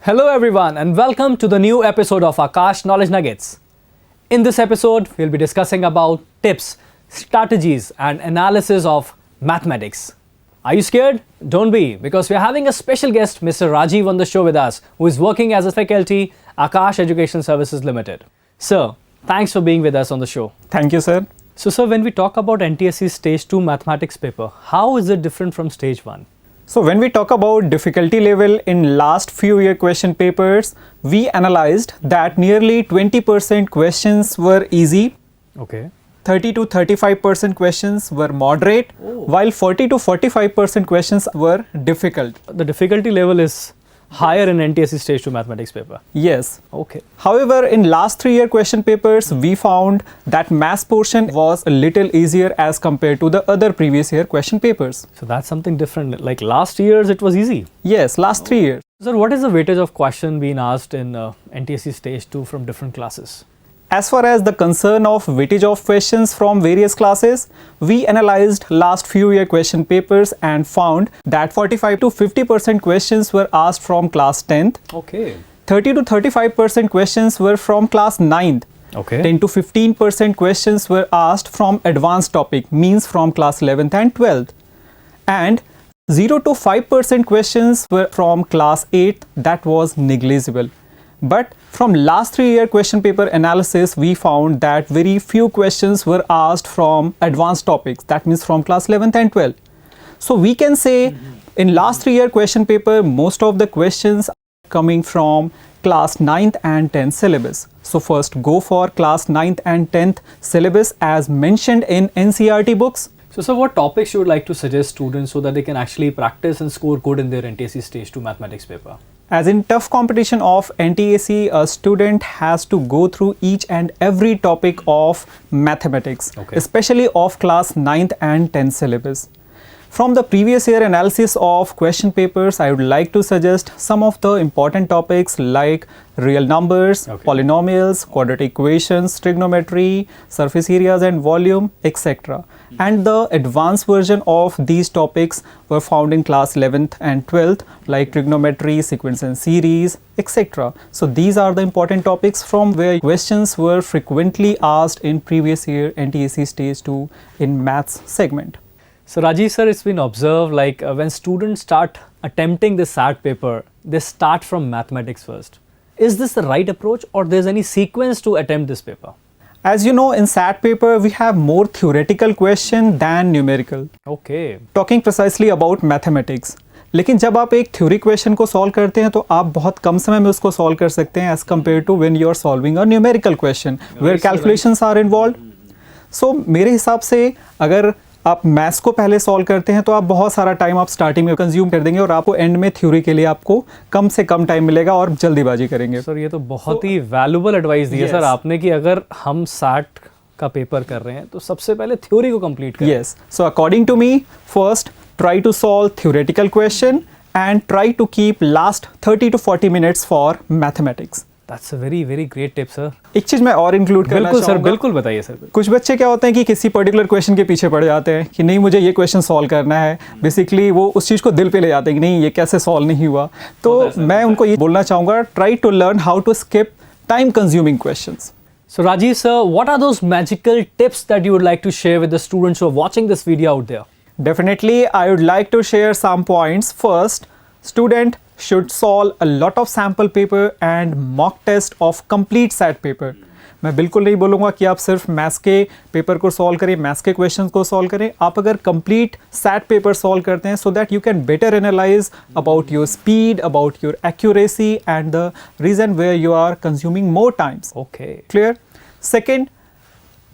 Hello everyone and welcome to the new episode of Aakash Knowledge Nuggets. In this episode, we'll be discussing about tips, strategies and analysis of mathematics. Are you scared? Don't be, because we're having a special guest, Mr. Rajiv, on the show with us, who is working as a faculty, Aakash Education Services Limited. Sir, thanks for being with us on the show. Thank you, sir. So sir, when we talk about NTSE Stage II mathematics paper, how is it different from Stage I? So when we talk about difficulty level in last few year question papers, we analyzed that nearly 20% questions were easy. Okay. 30 to 35% questions were moderate, while 40 to 45% questions were difficult. The difficulty level is higher in NTSE Stage II mathematics paper. Yes. Okay. However, in last 3 year question papers, we found that maths portion was a little easier as compared to the other previous year question papers. So that's something different. Like last year's it was easy. Yes, last 3 years. Sir, what is the weightage of question being asked in NTSE Stage II from different classes? As far as the concern of weightage of questions from various classes, we analyzed last few year question papers and found that 45 to 50% questions were asked from class 10th. Okay. 30 to 35% questions were from class 9th. Okay. 10 to 15% questions were asked from advanced topic, means from class 11th and 12th. And 0 to 5% questions were from class 8th, that was negligible. But from last 3 year question paper analysis, we found that very few questions were asked from advanced topics, that means from class 11th and 12th. So we can say in last 3 year question paper, most of the questions are coming from class 9th and 10th syllabus. So first go for class 9th and 10th syllabus as mentioned in NCERT books. So sir, what topics you would like to suggest students so that they can actually practice and score good in their NTSE Stage II mathematics paper? As in tough competition of NTSE, a student has to go through each and every topic of mathematics, especially of class 9th and 10th syllabus. From the previous year analysis of question papers, I would like to suggest some of the important topics like real numbers, polynomials, quadratic equations, trigonometry, surface areas and volume, etc. And the advanced version of these topics were found in class 11th and 12th, like trigonometry, sequence and series, etc. So these are the important topics from where questions were frequently asked in previous year NTSE Stage II in maths segment. So Rajiv sir, it's been observed like when students start attempting the SAT paper, they start from mathematics first. Is this the right approach or there's any sequence to attempt this paper? As you know, in SAT paper, we have more theoretical question than numerical. Okay. Talking precisely about mathematics. लेकिन जब आप एक theory question को solve करते हैं तो आप बहुत कम समय में उसको सॉल्व कर सकते हैं as compare to when you are solving a numerical question where calculations are involved. So मेरे हिसाब से अगर आप मैथ्स को पहले सॉल्व करते हैं तो आप बहुत सारा टाइम आप स्टार्टिंग में कंज्यूम कर देंगे और आपको एंड में थ्योरी के लिए आपको कम से कम टाइम मिलेगा और जल्दीबाजी करेंगे. सर ये तो बहुत ही वैल्यूबल एडवाइस दी है सर आपने कि अगर हम सैट का पेपर कर रहे हैं तो सबसे पहले थ्योरी को कंप्लीट करें. Yes. So according to me, first try to solve theoretical question and try to keep last 30 to 40 minutes for mathematics. That's a very very great tip sir. एक चीज मैं और इंक्लूड करना बिल्कुल चाहूँगा. सर, बिल्कुल बताइए सर. कुछ बच्चे क्या होते हैं कि किसी पर्टिकुलर क्वेश्चन के पीछे पड़ जाते हैं कि नहीं मुझे ये क्वेश्चन सॉल्व करना है. बेसिकली वो उस चीज को दिल पे ले जाते हैं कि नहीं ये कैसे सॉल्व नहीं हुआ. तो मैं उनको ये बोलना चाहूँगा, try to learn how to skip time consuming questions. So Rajiv sir, what are those magical tips that you would like to share with the students who are watching this video out there? Definitely, I would like to share some points. First, student should solve a lot of sample paper and mock test of complete SAT paper. मैं बिल्कुल नहीं बोलूँगा कि आप सिर्फ maths के paper को solve करें, मैथ्स के क्वेश्चंस को सॉल्व करें. आप अगर कंप्लीट सैट पेपर सॉल्व करते हैं so that you can better analyse about your speed, about your accuracy and the reason where you are consuming more times. Okay. Clear? Second,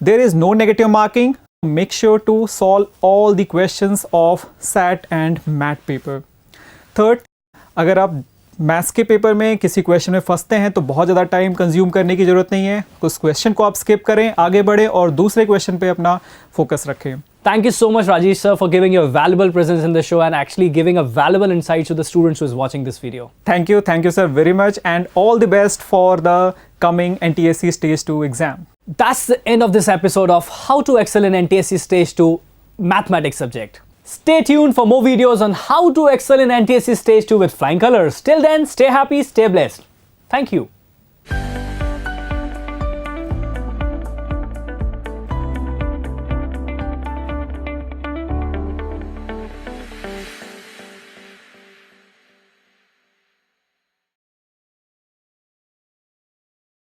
there is no negative marking. Make sure to solve all the questions of SAT and MAT paper. Third, अगर आप maths के paper में किसी question में फंसते हैं तो बहुत ज़्यादा टाइम कंज्यूम करने की ज़रूरत नहीं है. उस क्वेश्चन को आप स्किप करें, आगे बढ़ें और दूसरे क्वेश्चन पे अपना फोकस रखें. Thank you so much Rajesh sir for giving your valuable presence in the show and actually giving a valuable insight to the students who is watching this video. Thank you sir very much and all the best for the coming NTSE Stage II exam. That's the end of this episode of How to Excel in NTSE Stage II mathematics subject. Stay tuned for more videos on how to excel in NTSE Stage II with flying colors. Till then, stay happy, stay blessed. Thank you.